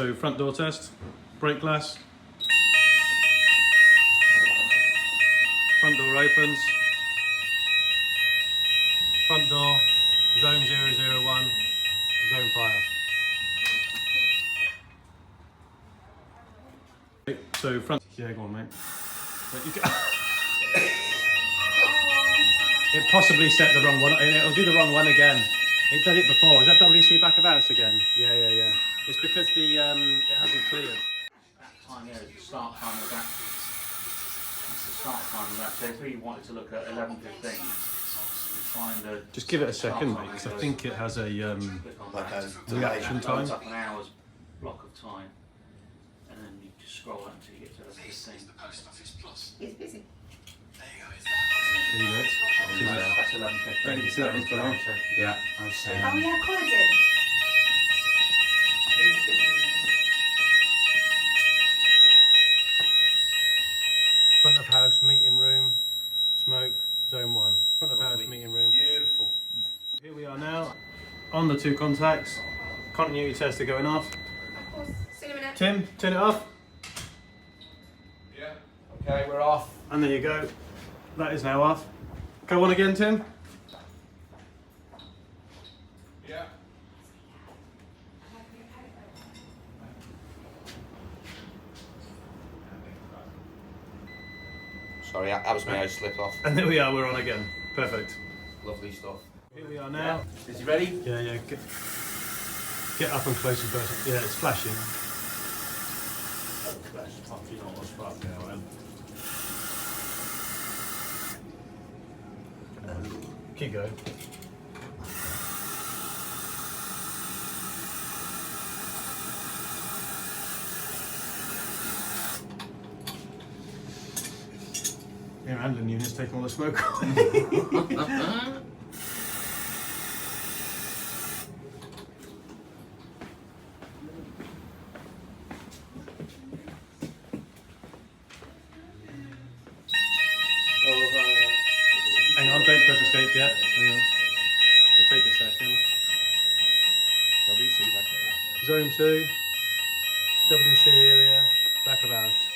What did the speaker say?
so front door test, brake glass. Front door opens. Front door, zone 001, zone fire. So front, yeah, go on mate. It possibly set the wrong one, it'll do the wrong one again. It did it before, is that WC back of house again? Yeah. It's because the it hasn't cleared. That time, yeah, the start time of that. That's the start time of that. So if we wanted to look at 11:15, find a. Just give it a second mate, because I think it has a reaction time. It's up an hour's block of time. And then you just scroll up until you get to 11:15. It's busy. There you go. That's 11:15. Don't you see that one's below? Yeah, I see. Oh yeah, collagen. Front of house, meeting room, smoke, zone 1. Front of house, meeting room. Beautiful. Here we are now, on the 2 contacts. Continuity tester going off. Of course. See you in a minute. Tim, turn it off. Yeah. Okay, we're off. And there you go. That is now off. Go on again, Tim. Yeah. Sorry, that was me, I slipped off. And there we are, we're on again. Perfect. Lovely stuff. Here we are now. Is he ready? Yeah. Get up and close as best. Yeah, it's flashing. Keep going. Your handling unit's taking all the smoke away. Hang on, don't press escape yet. Hang on. It'll take a second. WC back there. Zone 2, WC area, back of house.